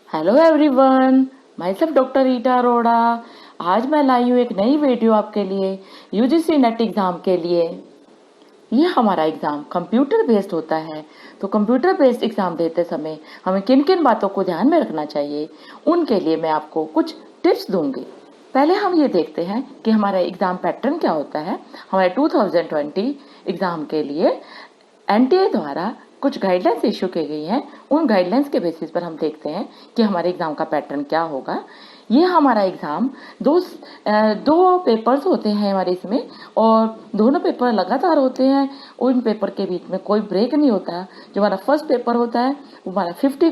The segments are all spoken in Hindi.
Hello everyone, my self doctor Rita Arora. आज मैं लाई हूँ एक नई वीडियो आपके लिए यूजीसी नेट एग्ज़ाम के लिए। ये हमारा एग्ज़ाम कंप्यूटर बेस्ड होता है, तो कंप्यूटर बेस्ड एग्ज़ाम देते समय हमें किन किन बातों को ध्यान में रखना चाहिए, उनके लिए मैं आपको कुछ टिप्स दूंगी। पहले हम ये देखते हैं कि हमारा एग्ज़ाम पैटर्न क्या होता है। हमारे 2020 एग्ज़ाम के लिए एनटीए द्वारा कुछ गाइडलाइंस इशू की गई हैं। उन गाइडलाइंस के बेसिस पर हम देखते हैं कि हमारे एग्ज़ाम का पैटर्न क्या होगा। ये हमारा एग्ज़ाम दो पेपर्स होते हैं हमारे इसमें, और दोनों पेपर लगातार होते हैं। उन पेपर के बीच में कोई ब्रेक नहीं होता। जो हमारा फर्स्ट पेपर होता है वो हमारा 50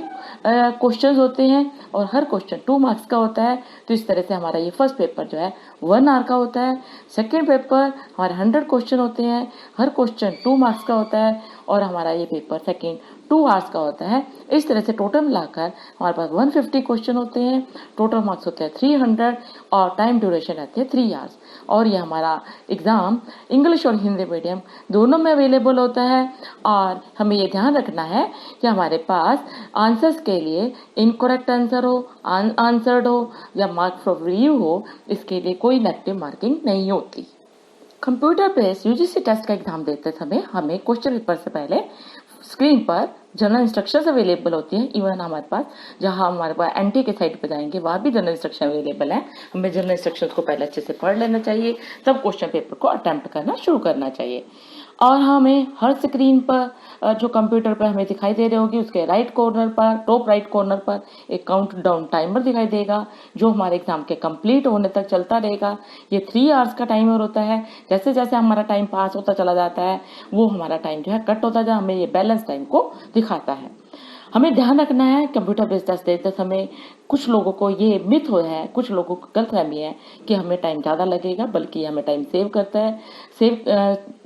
क्वेश्चन होते हैं और हर क्वेश्चन 2 मार्क्स का होता है। तो इस तरह से हमारा ये फर्स्ट पेपर जो है 1 आवर का होता है। सेकेंड पेपर हमारे 100 क्वेश्चन होते हैं, हर क्वेश्चन 2 मार्क्स का होता है और हमारा ये पेपर सेकेंड 2 आवर्स का होता है। इस तरह से टोटल मिलाकर हमारे पास 150 क्वेश्चन होते हैं, टोटल मार्क्स होते हैं 300 और टाइम ड्यूरेशन रहती है 3 आवर्स। और ये हमारा एग्ज़ाम इंग्लिश और हिंदी मीडियम दोनों में अवेलेबल होता है। और हमें ये ध्यान रखना है कि हमारे पास आंसर्स के लिए इनकरेक्ट आंसर हो, आंसर्ड हो या मार्क फॉर रिव्यू हो, इसके लिए कोई नेगेटिव मार्किंग नहीं होती। कंप्यूटर बेस्ड यूजीसी टेस्ट का एग्जाम देते समय हमें क्वेश्चन पेपर से पहले स्क्रीन पर जनरल इंस्ट्रक्शंस अवेलेबल होती हैं। इवन हमारे पास जहां हमारे पास एनटी के साइट पर जाएंगे वहाँ भी जनरल इंस्ट्रक्शन अवेलेबल है। हमें जनरल इंस्ट्रक्शंस को पहले अच्छे से पढ़ लेना चाहिए, तब क्वेश्चन पेपर को अटेम्प्ट करना शुरू करना चाहिए। और हमें हर स्क्रीन पर जो कंप्यूटर पर हमें दिखाई दे रही होगी उसके राइट कॉर्नर पर, टॉप राइट कॉर्नर पर एक काउंट डाउन टाइमर दिखाई देगा जो हमारे एग्जाम के कंप्लीट होने तक चलता रहेगा। ये 3 आवर्स का टाइमर होता है। जैसे जैसे हमारा टाइम पास होता चला जाता है वो हमारा टाइम जो है कट होता जाए, हमें ये बैलेंस टाइम को दिखाता है। हमें ध्यान रखना है कंप्यूटर बेस्ड टेस्ट देते समय कुछ लोगों को ये मिथ हो है, कुछ लोगों को गलतफहमी है कि हमें टाइम ज़्यादा लगेगा, बल्कि हमें टाइम सेव करता है।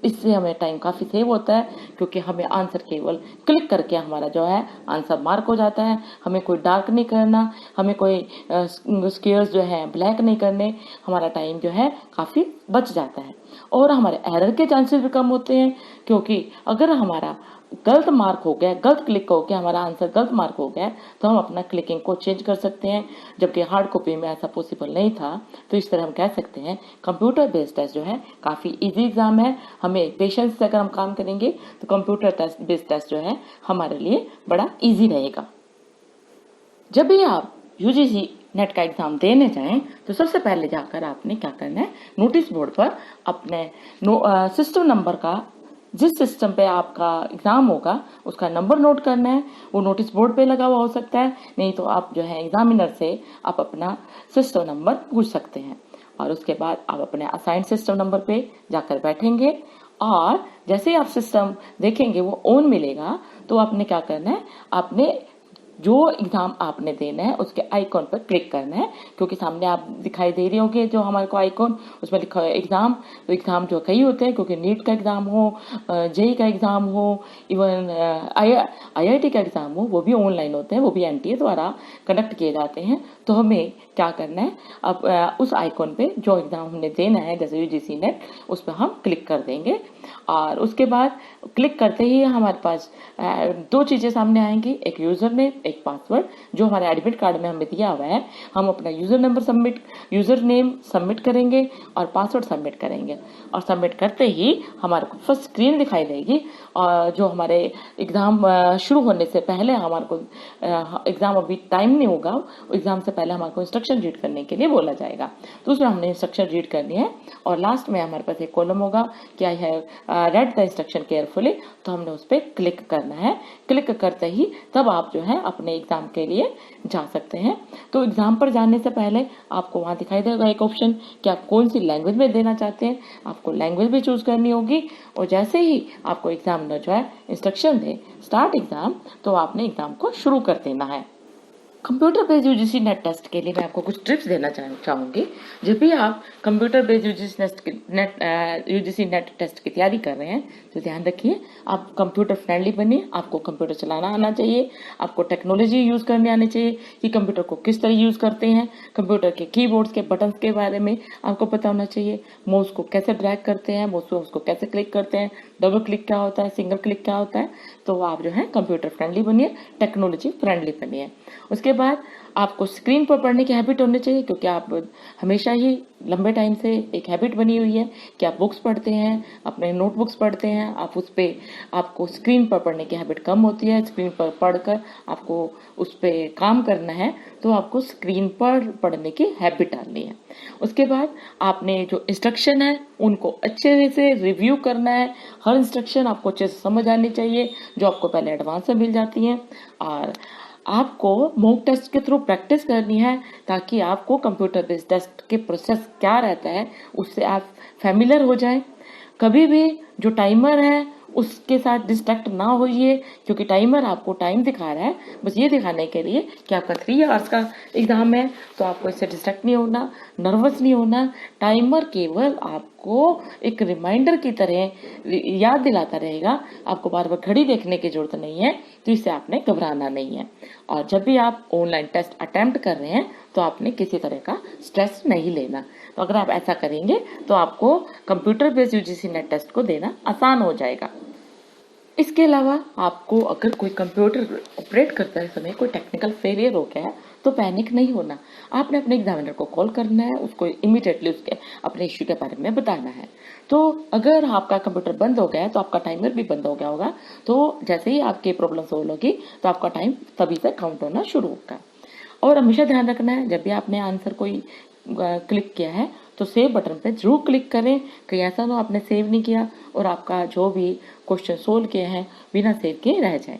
इससे हमें टाइम काफ़ी सेव होता है क्योंकि हमें आंसर केवल क्लिक करके हमारा जो है आंसर मार्क हो जाता है। हमें कोई डार्क नहीं करना, हमें कोई स्क्वेयर्स जो है ब्लैक नहीं करने, हमारा टाइम जो है काफ़ी बच जाता है। और हमारे एरर के चांसेस भी कम होते हैं क्योंकि अगर हमारा गलत मार्क हो गया, गलत क्लिक हो गया, हमारा आंसर गलत मार्क हो गया तो हम अपना क्लिकिंग को चेंज कर सकते हैं, जबकि हार्ड कॉपी में ऐसा पॉसिबल नहीं था। तो इस तरह हम कह सकते हैं कंप्यूटर बेस्ड टेस्ट जो है काफ़ी इजी एग्जाम है। हमें पेशेंस से अगर हम काम करेंगे तो कंप्यूटर टेस्ट बेस्ड टेस्ट जो है हमारे लिए बड़ा ईजी रहेगा। जब भी आप यूजीसी नेट का एग्ज़ाम देने जाएं तो सबसे पहले जाकर आपने क्या करना है, नोटिस बोर्ड पर अपने सिस्टम नंबर का, जिस सिस्टम पे आपका एग्ज़ाम होगा उसका नंबर नोट करना है। वो नोटिस बोर्ड पे लगा हुआ हो सकता है, नहीं तो आप जो है एग्जामिनर से आप अपना सिस्टम नंबर पूछ सकते हैं। और उसके बाद आप अपने असाइंड सिस्टम नंबर पे जाकर बैठेंगे और जैसे ही आप सिस्टम देखेंगे वो ऑन मिलेगा तो आपने क्या करना है, आपने जो एग्ज़ाम आपने देना है उसके आइकॉन पर क्लिक करना है। क्योंकि सामने आप दिखाई दे रही होगी जो हमारे को आइकॉन, उसमें लिखा है एग्ज़ाम। तो एग्ज़ाम जो कई होते हैं क्योंकि नीट का एग्ज़ाम हो, जेई का एग्ज़ाम हो, इवन आईआईटी का एग्ज़ाम हो, वो भी ऑनलाइन होते हैं, वो भी एनटीए द्वारा कंडक्ट किए जाते हैं। तो हमें क्या करना है, अब उस आइकॉन पे जो एग्ज़ाम हमने देना है जैसे यूजीसी नेट, उस पर हम क्लिक कर देंगे। और उसके बाद क्लिक करते ही हमारे पास 2 चीज़ें सामने आएंगी, एक यूज़र नेम, एक पासवर्ड जो हमारे एडमिट कार्ड में हमें दिया हुआ है। हम अपना यूज़र नेम सबमिट करेंगे और पासवर्ड सबमिट करेंगे। और सबमिट करते ही हमारे को फर्स्ट स्क्रीन दिखाई देगी और जो हमारे एग्ज़ाम शुरू होने से पहले हमारे को एग्ज़ाम अभी टाइम नहीं होगा, एग्ज़ाम से पहले हमारे को इंस्ट्रक्शन रीड करने के लिए बोला जाएगा। तो उसमें हमने इंस्ट्रक्शन रीड करनी है और लास्ट में हमारे पास एक कॉलम होगा कि I have read the instruction carefully, तो हमने उस पर क्लिक करना है। क्लिक करते ही तब आप जो है अपने एग्ज़ाम के लिए जा सकते हैं। तो एग्ज़ाम पर जाने से पहले आपको वहाँ दिखाई देगा एक ऑप्शन कि आप कौन सी लैंग्वेज में देना चाहते हैं, आपको लैंग्वेज भी चूज़ करनी होगी। और जैसे ही आपको एग्ज़ामिनर जो है इंस्ट्रक्शन दे स्टार्ट एग्ज़ाम, तो आपने एग्ज़ाम को शुरू कर देना है। Computer based UGC NET test के लिए मैं आपको कुछ टिप्स देना चाहूँगी। जब भी आप computer based UGC NET test की तैयारी कर रहे हैं तो ध्यान रखिए आप कंप्यूटर फ्रेंडली बनिए। आपको कंप्यूटर चलाना आना चाहिए, आपको टेक्नोलॉजी यूज़ करने आनी चाहिए कि कंप्यूटर को किस तरह यूज़ करते हैं। कंप्यूटर के कीबोर्ड्स के बटन्स के बारे में आपको पता होना चाहिए, माउस को कैसे ड्रैग करते हैं, माउस को कैसे क्लिक करते हैं, डबल क्लिक क्या होता है, सिंगल क्लिक क्या होता है। तो आप जो है कंप्यूटर फ्रेंडली बनिए, टेक्नोलॉजी फ्रेंडली बनिए। उसके बाद आपको स्क्रीन पर पढ़ने की हैबिट होनी चाहिए, क्योंकि आप हमेशा ही लंबे टाइम से एक हैबिट बनी हुई है कि आप बुक्स पढ़ते हैं, अपने नोटबुक्स पढ़ते हैं, आप उस पर आपको स्क्रीन पर पढ़ने की हैबिट कम होती है। स्क्रीन पर पढ़कर आपको उस पर काम करना है, तो आपको स्क्रीन पर पढ़ने की हैबिट डालनी है। उसके बाद आपने जो इंस्ट्रक्शन है उनको अच्छे से रिव्यू करना है। हर इंस्ट्रक्शन आपको अच्छे से समझ आनी चाहिए, जो आपको पहले एडवांस में मिल जाती हैं। और आपको मॉक टेस्ट के थ्रू प्रैक्टिस करनी है, ताकि आपको कंप्यूटर बेस्ड टेस्ट के प्रोसेस क्या रहता है उससे आप फैमिलियर हो जाएं। कभी भी जो टाइमर है उसके साथ डिस्ट्रैक्ट ना होइए, क्योंकि टाइमर आपको टाइम दिखा रहा है बस ये दिखाने के लिए कि आपका 3 आवर्स का एग्जाम है। तो आपको इससे डिस्ट्रैक्ट नहीं होना, नर्वस नहीं होना। टाइमर केवल आपको एक रिमाइंडर की तरह याद दिलाता रहेगा, आपको बार बार घड़ी देखने की जरूरत नहीं है। तो इससे आपने घबराना नहीं है। और जब भी आप ऑनलाइन टेस्ट अटेम्प्ट कर रहे हैं तो आपने किसी तरह का स्ट्रेस नहीं लेना। तो अगर आप ऐसा करेंगे तो आपको computer based UGC NET test को देना आसान हो जाएगा। इसके अलावा आपको अगर कोई कंप्यूटर ऑपरेट करते समय कोई टेक्निकल फेलियर हो गया है तो पैनिक नहीं होना। आपने अपने एग्जामिनर को कॉल करना है, उसको इमीडिएटली उसके अपने इश्यू के बारे में बताना है। तो अगर आपका कंप्यूटर बंद हो गया है तो आपका टाइमर भी बंद हो गया होगा। तो जैसे ही आपकी प्रॉब्लम सोल्व होगी तो आपका टाइम तभी से काउंट होना शुरू होगा। और हमेशा ध्यान रखना है, जब भी आपने आंसर कोई क्लिक किया है तो सेव बटन पे जरूर क्लिक करें। कहीं ऐसा ना आपने सेव नहीं किया और आपका जो भी क्वेश्चन सोल्व किए हैं बिना सेव के रह जाए।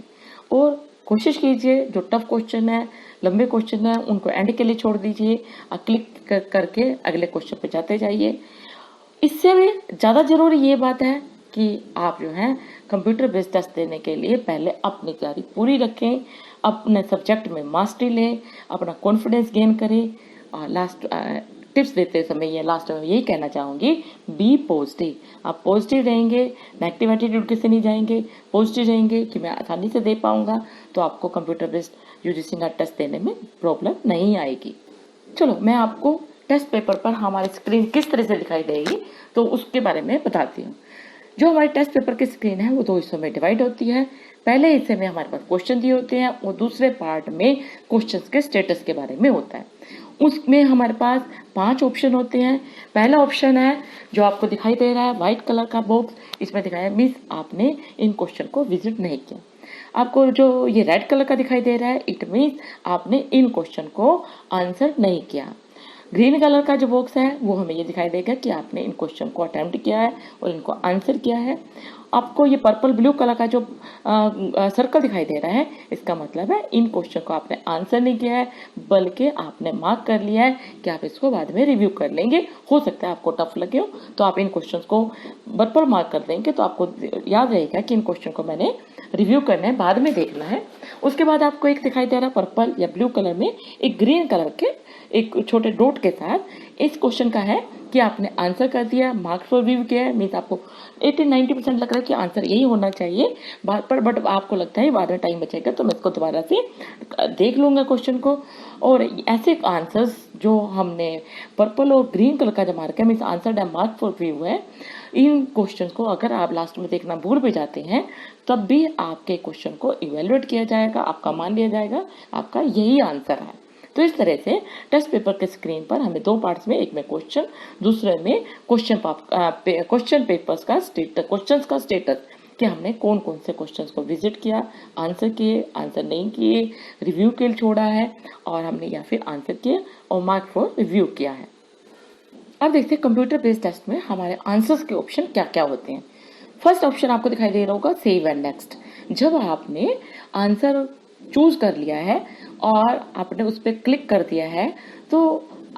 और कोशिश कीजिए जो टफ क्वेश्चन है, लंबे क्वेश्चन है, उनको एंड के लिए छोड़ दीजिए और क्लिक करके अगले क्वेश्चन पे जाते जाइए। इससे भी ज़्यादा जरूरी ये बात है कि आप जो है कंप्यूटर बेस्ड टेस्ट देने के लिए पहले अपनी तैयारी पूरी रखें, अपने सब्जेक्ट में मास्टरी लें, अपना कॉन्फिडेंस गेन करें। और लास्ट टिप्स देते समय ये लास्ट में यही कहना चाहूँगी, बी पॉजिटिव। आप पॉजिटिव रहेंगे, नेगेटिव एटीट्यूड के से नहीं जाएंगे, पॉजिटिव रहेंगे कि मैं आसानी से दे पाऊंगा, तो आपको computer based UGC NET test देने में प्रॉब्लम नहीं आएगी। चलो मैं आपको टेस्ट पेपर पर हमारी स्क्रीन किस तरह से दिखाई देगी तो उसके बारे में बताती हूँ। जो हमारी टेस्ट पेपर की स्क्रीन है वो 2 हिस्सों में डिवाइड होती है। पहले हिस्से में हमारे पास क्वेश्चन दिए होते हैं और दूसरे पार्ट में क्वेश्चंस के स्टेटस के बारे में होता है। उसमें हमारे पास 5 ऑप्शन होते हैं। पहला ऑप्शन है जो आपको दिखाई दे रहा है व्हाइट कलर का बॉक्स, इसमें दिखाया है मीन्स आपने इन क्वेश्चन को विजिट नहीं किया। आपको जो ये रेड कलर का दिखाई दे रहा है इट मीन्स आपने इन क्वेश्चन को आंसर नहीं किया। ग्रीन कलर का जो बॉक्स है वो हमें ये दिखाई देगा कि आपने इन क्वेश्चन को अटेम्प्ट किया है और इनको आंसर किया है। आपको ये पर्पल ब्लू कलर का जो सर्कल दिखाई दे रहा है इसका मतलब है इन क्वेश्चन को आपने आंसर नहीं किया है, बल्कि आपने मार्क कर लिया है कि आप इसको बाद में रिव्यू कर लेंगे। हो सकता है आपको टफ लगे हो तो आप इन क्वेश्चन को पर्पल मार्क कर देंगे, तो आपको याद रहेगा कि इन क्वेश्चन को मैंने रिव्यू करना है, बाद में देखना है। उसके बाद आपको एक दिखाई दे रहा है पर्पल या ब्लू कलर में एक ग्रीन कलर के एक छोटे डॉट के साथ। इस क्वेश्चन का है कि आपने आंसर कर दिया, मार्क्स फॉर रिव्यू किया है, मीन्स आपको 80-90% लग रहा है कि आंसर यही होना चाहिए बट आपको लगता है बाद में टाइम बचेगा तो मैं इसको दोबारा से देख लूँगा क्वेश्चन को। और ऐसे आंसर्स जो हमने पर्पल और ग्रीन कलर का जो मार्क है means answer dam mark for review है, इन क्वेश्चन को अगर आप लास्ट में देखना भूल भी जाते हैं तब भी आपके क्वेश्चन को इवेलुएट किया जाएगा, आपका मान लिया जाएगा आपका यही आंसर है। तो इस तरह से टेस्ट पेपर के स्क्रीन पर हमें 2 पार्ट्स में, एक में क्वेश्चन, दूसरे में क्वेश्चन पेपर्स का क्वेश्चंस का स्टेटस कि हमने कौन कौन से क्वेश्चंस को विजिट किया, आंसर किए, आंसर नहीं किए, रिव्यू के लिए छोड़ा है और हमने या फिर आंसर किए और मार्क फॉर रिव्यू किया है। अब देखते हैं कंप्यूटर बेस्ड टेस्ट में हमारे आंसर्स के ऑप्शन क्या क्या होते हैं। फर्स्ट ऑप्शन आपको दिखाई दे रहा होगा सेव एंड नेक्स्ट। जब आपने आंसर चूज कर लिया है और आपने उस पर क्लिक कर दिया है तो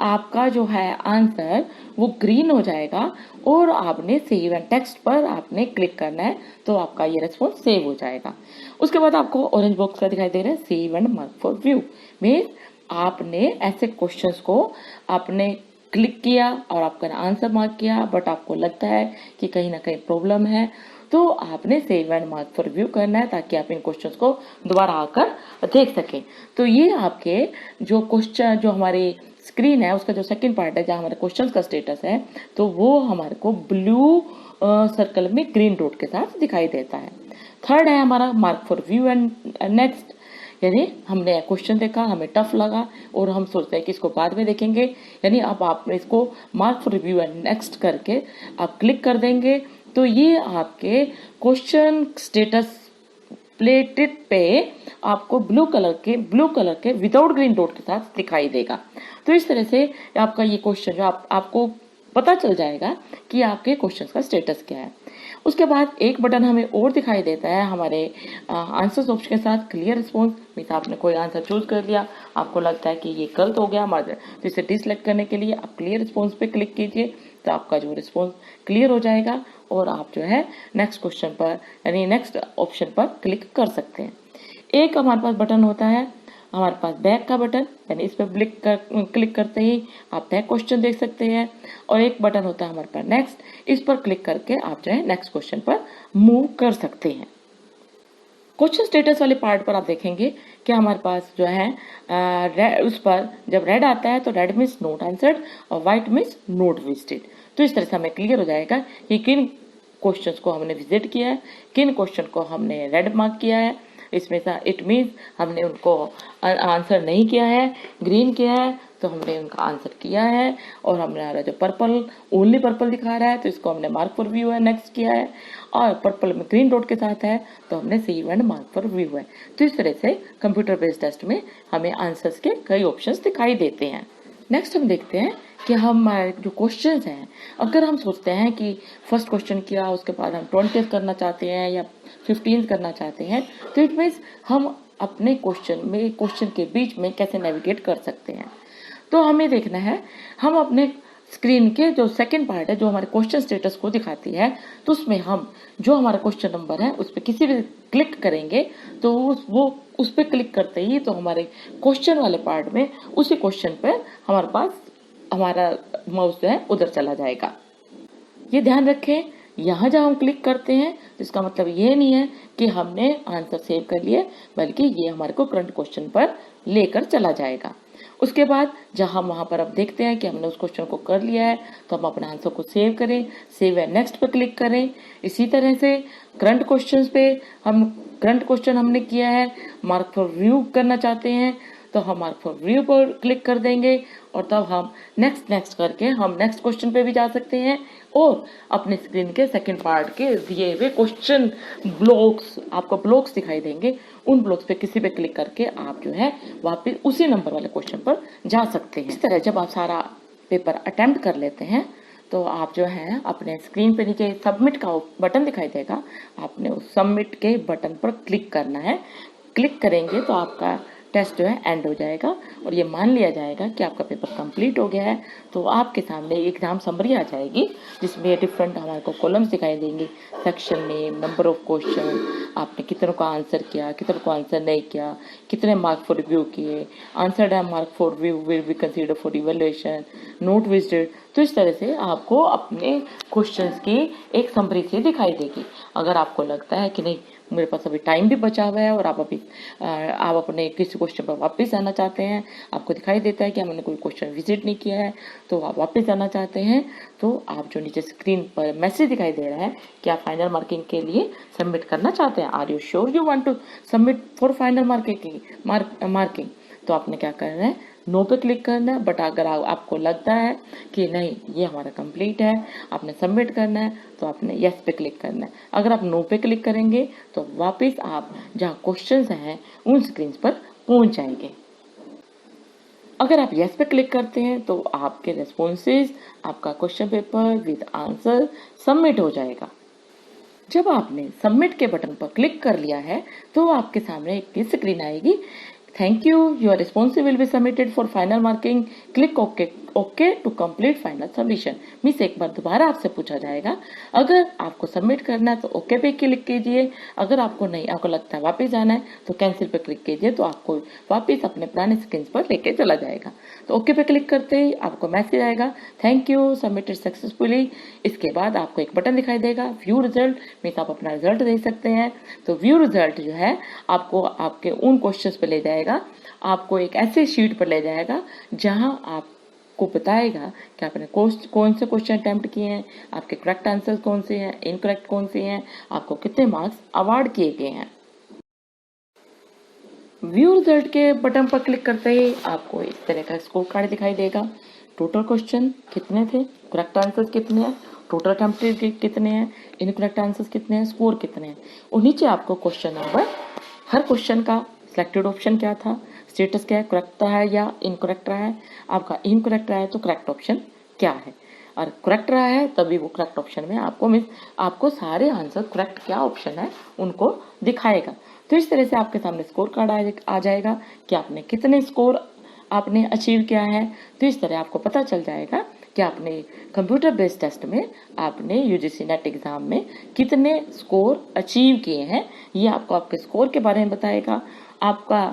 आपका जो है आंसर वो ग्रीन हो जाएगा और आपने सेव एंड टेक्स्ट पर आपने क्लिक करना है तो आपका ये रेस्पॉन्स सेव हो जाएगा। उसके बाद आपको ऑरेंज बॉक्स का दिखाई दे रहा है save and mark for view. Means आपने ऐसे क्वेश्चंस को आपने क्लिक किया और आपका आंसर मार्क किया बट आपको लगता है कि कहीं ना कहीं प्रॉब्लम है तो आपने save and mark for review करना है ताकि आप इन क्वेश्चंस को दोबारा आकर देख सकें। तो ये आपके जो क्वेश्चन जो हमारे स्क्रीन है उसका जो सेकंड पार्ट है जहाँ हमारे क्वेश्चंस का स्टेटस है तो वो हमारे को ब्लू सर्कल में ग्रीन डॉट के साथ दिखाई देता है। थर्ड है हमारा mark for view and next, यानी हमने क्वेश्चन देखा, हमें टफ लगा और हम सोचते हैं कि इसको बाद में देखेंगे, यानी अब आप इसको mark for review and next करके आप क्लिक कर देंगे तो ये आपके क्वेश्चन स्टेटस प्लेटेड पे आपको ब्लू कलर के विदाउट ग्रीन डॉट के साथ दिखाई देगा। तो इस तरह से आपका ये क्वेश्चन जो आपको पता चल जाएगा कि आपके क्वेश्चन का स्टेटस क्या है। उसके बाद एक बटन हमें और दिखाई देता है हमारे आंसर्स ऑप्शन के साथ, क्लियर रिस्पॉन्स। मीन्स आपने कोई आंसर चूज कर लिया, आपको लगता है कि ये गलत हो गया हमारे, तो इसे डिसलेक्ट करने के लिए आप क्लियर रिस्पॉन्स पे क्लिक कीजिए तो आपका जो रिस्पॉन्स क्लियर हो जाएगा और आप जो है नेक्स्ट क्वेश्चन पर यानी नेक्स्ट ऑप्शन पर क्लिक कर सकते हैं। एक हमारे पास बटन होता है हमारे पास बैक का बटन, यानी इस पर क्लिक करते ही आप बैक क्वेश्चन देख सकते हैं। और एक बटन होता है हमारे पास नेक्स्ट, इस पर क्लिक करके आप जो है नेक्स्ट क्वेश्चन पर मूव कर सकते हैं। क्वेश्चन स्टेटस वाले पार्ट पर आप देखेंगे कि हमारे पास जो है उस पर जब रेड आता है तो रेड मीन्स नोट आंसर्ड और व्हाइट मीन्स नोट विजिटेड। तो इस तरह से हमें क्लियर हो जाएगा कि किन क्वेश्चंस को हमने विजिट किया है, किन क्वेश्चन को हमने रेड मार्क किया है, इसमें से इट मीन्स हमने उनको आंसर नहीं किया है, ग्रीन किया है तो हमने उनका आंसर किया है, और हमारा जो पर्पल ओनली पर्पल दिखा रहा है तो इसको हमने मार्क फॉर व्यू है नेक्स्ट किया है, और पर्पल में ग्रीन डॉट के साथ है तो हमने save and mark for view है। तो इस तरह से कंप्यूटर बेस्ड टेस्ट में हमें आंसर्स के कई ऑप्शंस दिखाई देते हैं। नेक्स्ट हम देखते हैं कि हमारे जो क्वेश्चंस हैं, अगर हम सोचते हैं कि फर्स्ट क्वेश्चन किया उसके बाद हम 20 करना चाहते हैं या 15 करना चाहते हैं तो इट मीन्स हम अपने क्वेश्चन के बीच में कैसे नेविगेट कर सकते हैं। तो हमें देखना है हम अपने स्क्रीन के जो सेकंड पार्ट है जो हमारे क्वेश्चन स्टेटस को दिखाती है तो उसमें हम जो हमारा क्वेश्चन नंबर है उस पर किसी भी क्लिक करेंगे तो वो उस पर क्लिक करते ही तो हमारे क्वेश्चन वाले पार्ट में उसी क्वेश्चन पर हमारे पास हमारा माउस जो है उधर चला जाएगा। ये ध्यान रखें, यहाँ जहाँ हम क्लिक करते हैं तो इसका मतलब ये नहीं है कि हमने आंसर सेव कर लिए, बल्कि ये हमारे को करंट क्वेश्चन पर लेकर चला जाएगा। उसके बाद जहाँ हम वहाँ पर अब देखते हैं कि हमने उस क्वेश्चन को कर लिया है तो हम अपना आंसर को सेव करें, सेव एंड नेक्स्ट पर क्लिक करें। इसी तरह से करंट क्वेश्चन पे हम करंट क्वेश्चन हमने किया है, मार्क फॉर व्यू करना चाहते हैं तो हम मार्क फॉर व्यू पर क्लिक कर देंगे और तब हम नेक्स्ट करके हम नेक्स्ट क्वेश्चन पे भी जा सकते हैं और अपने स्क्रीन के सेकंड पार्ट के दिए हुए क्वेश्चन ब्लॉक्स आपको ब्लॉक्स दिखाई देंगे, उन ब्लॉक्स पे किसी पे क्लिक करके आप जो है वापस उसी नंबर वाले क्वेश्चन पर जा सकते हैं। इस तरह जब आप सारा पेपर अटेम्प्ट कर लेते हैं तो आप जो है अपने स्क्रीन पे नीचे सबमिट का बटन दिखाई देगा, आपने उस सबमिट के बटन पर क्लिक करना है। क्लिक करेंगे तो आपका टेस्ट जो है एंड हो जाएगा और ये मान लिया जाएगा कि आपका पेपर कंप्लीट हो गया है। तो आपके सामने एग्जाम समरी आ जाएगी जिसमें डिफरेंट हमारे को कॉलम्स दिखाई देंगे, section name, number of question, आपने कितनों का आंसर किया, कितनों को आंसर नहीं किया, कितने मार्क फॉर रिव्यू किए, answer mark for review will be consider for evaluation, note visited. तो इस तरह से आपको अपने क्वेश्चंस की एक समरी से दिखाई देगी। अगर आपको लगता है कि नहीं मेरे पास अभी टाइम भी बचा हुआ है और आप अपने किसी क्वेश्चन पर वापस आना चाहते हैं, आपको दिखाई देता है कि हमने कोई क्वेश्चन विजिट नहीं किया है तो आप वापस आना चाहते हैं, तो आप जो नीचे स्क्रीन पर मैसेज दिखाई दे रहा है कि आप फाइनल मार्किंग के लिए सबमिट करना चाहते हैं, are you sure you want to submit for final marking, तो आपने क्या करना है नो पे क्लिक करना है। बट अगर आपको लगता है कि नहीं ये हमारा कंप्लीट है, आपने सबमिट करना है, तो आपने यस पे क्लिक करना है। अगर आप नो पे क्लिक करेंगे तो वापस आप जहाँ क्वेश्चंस हैं उन स्क्रीन पर पहुंच जाएंगे। अगर आप यस पे क्लिक करते हैं तो आपके रिस्पॉन्सेज, आपका question paper with answer submit हो जाएगा। जब आपने सबमिट के बटन पर क्लिक कर लिया है तो आपके सामने एक स्क्रीन आएगी, thank you, your response will be submitted for final marking, click okay to complete final submission. Means एक बार दोबारा आपसे पूछा जाएगा, अगर आपको सबमिट करना है तो ओके पे क्लिक कीजिए, अगर आपको नहीं आपको लगता है वापस जाना है तो कैंसिल पे क्लिक कीजिए, तो आपको वापस अपने पुराने स्क्रीन पर लेके चला जाएगा। तो ओके पे क्लिक करते ही आपको मैसेज आएगा, थैंक यू सबमिटेड सक्सेसफुली। इसके बाद आपको एक बटन दिखाई देगा व्यू रिजल्ट, मीन्स आप अपना रिजल्ट देख सकते हैं। तो व्यू रिजल्ट जो है आपको आपके उन क्वेश्चंस पे ले जाएगा आपको एक ऐसे शीट पर ले जाएगा जहां आपको बताएगा कि आपने कौन से क्वेश्चन अटेम्प्ट किए हैं, आपके करेक्ट आंसर कौन से हैं, इनकरेक्ट कौन से हैं, आपको कितने मार्क्स अवार्ड किए गए हैं। व्यू रिजल्ट के बटन पर क्लिक करते ही आपको इस तरह का स्कोर कार्ड दिखाई देगा। टोटल क्वेश्चन कितने थे, करेक्ट आंसर कितने हैं, टोटल अटेम्प्टेड कितने हैं, इनकरेक्ट आंसर्स कितने हैं, स्कोर कितने हैं, और नीचे आपको क्वेश्चन नंबर, हर क्वेश्चन का सिलेक्टेड ऑप्शन क्या था, स्टेटस क्या है, करेक्ट रहा है या इनकरेक्ट रहा है, आपका इनकरेक्ट रहा है तो करेक्ट ऑप्शन क्या है, और करेक्ट रहा है तभी वो करेक्ट ऑप्शन में आपको सारे आंसर करेक्ट क्या ऑप्शन है उनको दिखाएगा। तो इस तरह से आपके सामने स्कोर कार्ड आ जाएगा कि आपने कितने स्कोर आपने अचीव किया है। तो इस तरह आपको पता चल जाएगा कि आपने कंप्यूटर बेस्ड टेस्ट में आपने यूजीसी नेट एग्जाम में कितने स्कोर अचीव किए हैं। ये आपको आपके स्कोर के बारे में बताएगा। आपका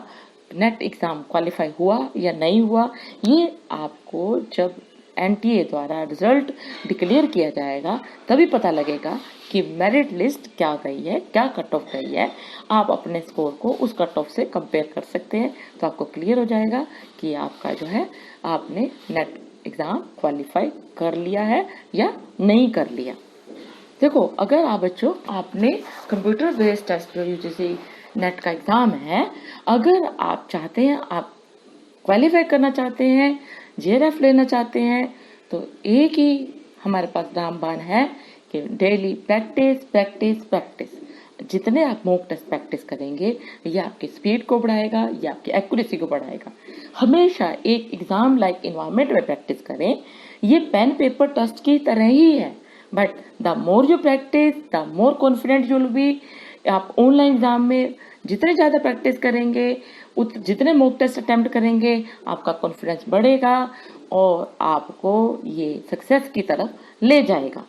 नेट एग्जाम क्वालिफाई हुआ या नहीं हुआ, ये आपको जब एनटीए द्वारा रिजल्ट डिक्लेयर किया जाएगा तभी पता लगेगा कि मेरिट लिस्ट क्या गई है, क्या कट ऑफ गई है। आप अपने स्कोर को उस कट ऑफ से कंपेयर कर सकते हैं, तो आपको क्लियर हो जाएगा कि आपका जो है आपने नेट एग्ज़ाम क्वालिफाई कर लिया है या नहीं कर लिया। देखो, अगर आप बच्चों आपने कंप्यूटर बेस्ड टेस्ट जो यूजीसी नेट का एग्ज़ाम है, अगर आप चाहते हैं, आप क्वालिफाई करना चाहते हैं, जेआरएफ लेना चाहते हैं, तो एक ही हमारे पास रामबाण है कि डेली प्रैक्टिस प्रैक्टिस प्रैक्टिस। जितने आप मॉक टेस्ट प्रैक्टिस करेंगे, ये आपकी स्पीड को बढ़ाएगा, ये आपकी एक्यूरेसी को बढ़ाएगा। हमेशा एक एग्जाम लाइक इन्वायरमेंट में प्रैक्टिस करें। ये पेन पेपर टेस्ट की तरह ही है, but the more you practice the more confident you will be. आप ऑनलाइन एग्जाम में जितने ज़्यादा प्रैक्टिस करेंगे, जितने मॉक टेस्ट अटेम्प्ट करेंगे, आपका कॉन्फिडेंस बढ़ेगा और आपको ये सक्सेस की तरफ ले जाएगा।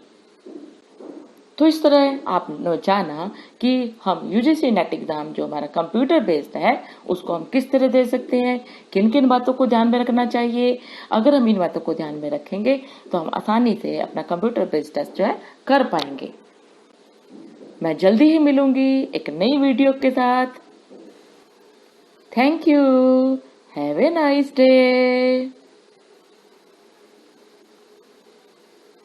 तो इस तरह आपने जाना कि हम यूजीसी नेट एग्ज़ाम जो हमारा कंप्यूटर बेस्ड है उसको हम किस तरह दे सकते हैं, किन किन बातों को ध्यान में रखना चाहिए। अगर हम इन बातों को ध्यान में रखेंगे तो हम आसानी से अपना कंप्यूटर बेस्ड टेस्ट जो है कर पाएंगे। मैं जल्दी ही मिलूंगी एक नई वीडियो के साथ। Thank you, have a nice day.